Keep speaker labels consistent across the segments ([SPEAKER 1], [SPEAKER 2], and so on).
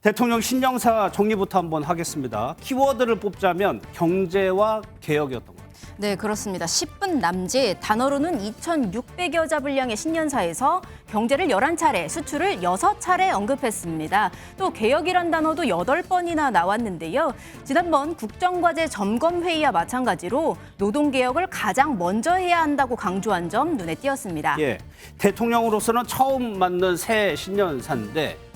[SPEAKER 1] 대통령 신년사 정리부터 한번 하겠습니다. 키워드를 뽑자면 경제와 개혁이었던 것 같아요.
[SPEAKER 2] 네, 그렇습니다. 10분 남짓, 단어로는 2,600여 자 분량의 신년사에서 경제를 11차례, 수출을 6차례 언급했습니다. 또 개혁이란 단어도 8번이나 나왔는데요. 지난번 국정과제 점검회의와 마찬가지로 노동개혁을 가장 먼저 해야 한다고 강조한 점 눈에 띄었습니다.
[SPEAKER 1] 예, 대통령으로서는 처음 맞는 새 신년사인데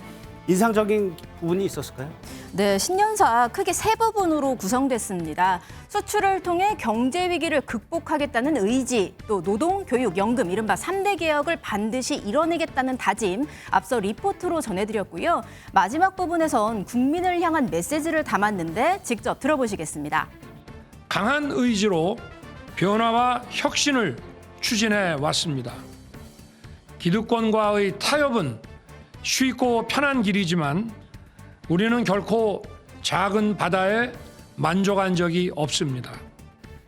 [SPEAKER 1] 인상적인 부분이 있었을까요?
[SPEAKER 2] 네, 신년사 크게 세 부분으로 구성됐습니다. 수출을 통해 경제 위기를 극복하겠다는 의지, 또 노동, 교육, 연금, 이른바 3대 개혁을 반드시 이뤄내겠다는 다짐, 앞서 리포트로 전해드렸고요. 마지막 부분에선 국민을 향한 메시지를 담았는데 직접 들어보시겠습니다.
[SPEAKER 3] 강한 의지로 변화와 혁신을 추진해 왔습니다. 기득권과의 타협은 쉽고 편한 길이지만 우리는 결코 작은 바다에 만족한 적이 없습니다.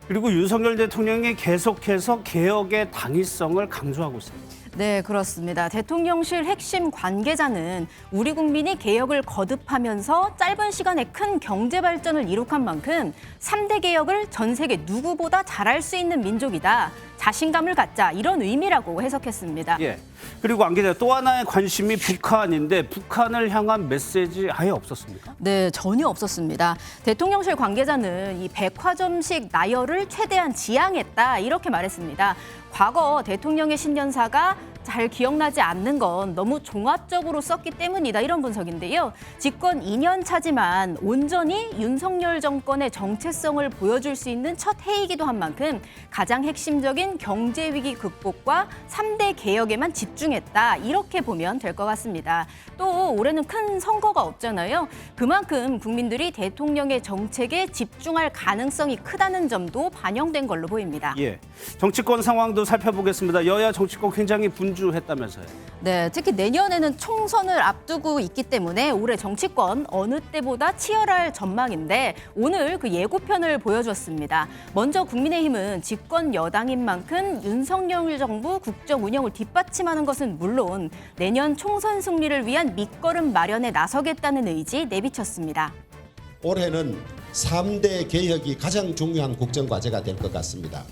[SPEAKER 1] 그리고 윤석열 대통령이 계속해서 개혁의 당위성을 강조하고 있습니다.
[SPEAKER 2] 네, 그렇습니다. 대통령실 핵심 관계자는 우리 국민이 개혁을 거듭하면서 짧은 시간에 큰 경제 발전을 이룩한 만큼 3대 개혁을 전 세계 누구보다 잘할 수 있는 민족이다. 자신감을 갖자, 이런 의미라고 해석했습니다.
[SPEAKER 1] 예. 그리고 안 기자, 또 하나의 관심이 북한인데 북한을 향한 메시지 아예 없었습니까?
[SPEAKER 2] 네, 전혀 없었습니다. 대통령실 관계자는 이 백화점식 나열을 최대한 지양했다, 이렇게 말했습니다. 과거 대통령의 신년사가 잘 기억나지 않는 건 너무 종합적으로 썼기 때문이다, 이런 분석인데요. 집권 2년 차지만 온전히 윤석열 정권의 정체성을 보여줄 수 있는 첫 해이기도 한 만큼 가장 핵심적인 경제 위기 극복과 3대 개혁에만 집중했다, 이렇게 보면 될 것 같습니다. 또 올해는 큰 선거가 없잖아요. 그만큼 국민들이 대통령의 정책에 집중할 가능성이 크다는 점도 반영된 걸로 보입니다.
[SPEAKER 1] 예. 정치권 상황도 살펴보겠습니다. 여야 정치권 굉장히 분주했다면서요.
[SPEAKER 2] 네, 특히 내년에는 총선을 앞두고 있기 때문에 올해 정치권 어느 때보다 치열할 전망인데 오늘 그 예고편을 보여줬습니다. 먼저 국민의힘은 집권 여당인 만큼 윤석열 정부 국정 운영을 뒷받침하는 것은 물론 내년 총선 승리를 위한 밑거름 마련에 나서겠다는 의지 내비쳤습니다.
[SPEAKER 4] 올해는 3대 개혁이 가장 중요한 국정과제가 될 것 같습니다.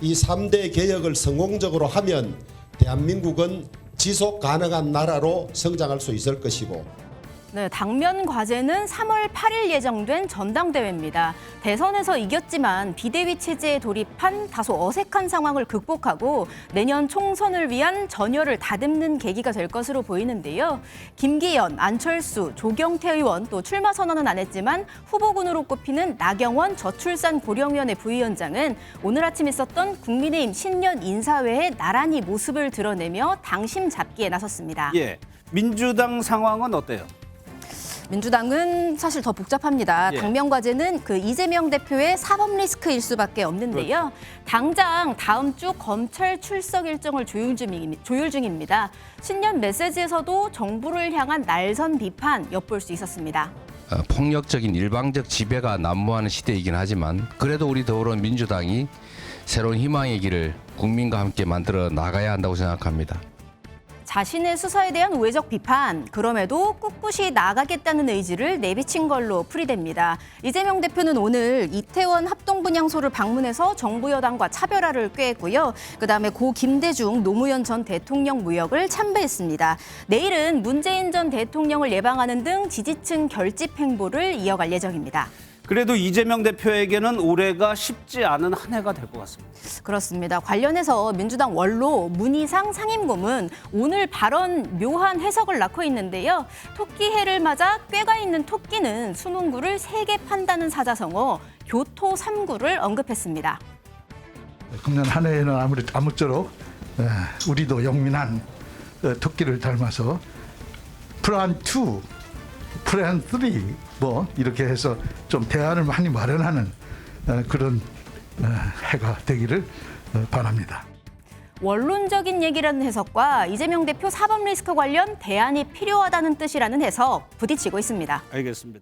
[SPEAKER 4] 이 3대 개혁을 성공적으로 하면 대한민국은 지속 가능한 나라로 성장할 수 있을 것이고,
[SPEAKER 2] 네, 당면 과제는 3월 8일 예정된 전당대회입니다. 대선에서 이겼지만 비대위 체제에 돌입한 다소 어색한 상황을 극복하고 내년 총선을 위한 전열을 다듬는 계기가 될 것으로 보이는데요. 김기현, 안철수, 조경태 의원 또 출마 선언은 안 했지만 후보군으로 꼽히는 나경원 저출산 고령위원회 부위원장은 오늘 아침 있었던 국민의힘 신년 인사회에 나란히 모습을 드러내며 당심 잡기에 나섰습니다.
[SPEAKER 1] 예. 민주당 상황은 어때요?
[SPEAKER 2] 민주당은 사실 더 복잡합니다.
[SPEAKER 1] 예.
[SPEAKER 2] 당면 과제는 그 이재명 대표의 사법 리스크일 수밖에 없는데요. 당장 다음 주 검찰 출석 일정을 조율 중입니다. 신년 메시지에서도 정부를 향한 날선 비판 엿볼 수 있었습니다.
[SPEAKER 5] 폭력적인 일방적 지배가 난무하는 시대이긴 하지만 그래도 우리 더불어민주당이 새로운 희망의 길을 국민과 함께 만들어 나가야 한다고 생각합니다.
[SPEAKER 2] 자신의 수사에 대한 우회적 비판, 그럼에도 꿋꿋이 나가겠다는 의지를 내비친 걸로 풀이됩니다. 이재명 대표는 오늘 이태원 합동분향소를 방문해서 정부 여당과 차별화를 꾀했고요. 그다음에 고 김대중 노무현 전 대통령 무역을 참배했습니다. 내일은 문재인 전 대통령을 예방하는 등 지지층 결집 행보를 이어갈 예정입니다.
[SPEAKER 1] 그래도 이재명 대표에게는 올해가 쉽지 않은 한 해가 될 것 같습니다.
[SPEAKER 2] 그렇습니다. 관련해서 민주당 원로 문희상 상임고문 오늘 발언 묘한 해석을 낳고 있는데요. 토끼해를 맞아 꾀가 있는 토끼는 수능구를 3개 판다는 사자성어 교토 3구를 언급했습니다.
[SPEAKER 6] 금년 한 해에는 아무쪼록 우리도 영민한 토끼를 닮아서 플랜 2, 플랜 3 뭐 이렇게 해서 좀 대안을 많이 마련하는 그런 해가 되기를 바랍니다.
[SPEAKER 2] 원론적인 얘기라는 해석과 이재명 대표 사법 리스크 관련 대안이 필요하다는 뜻이라는 해석 부딪히고 있습니다.
[SPEAKER 1] 알겠습니다.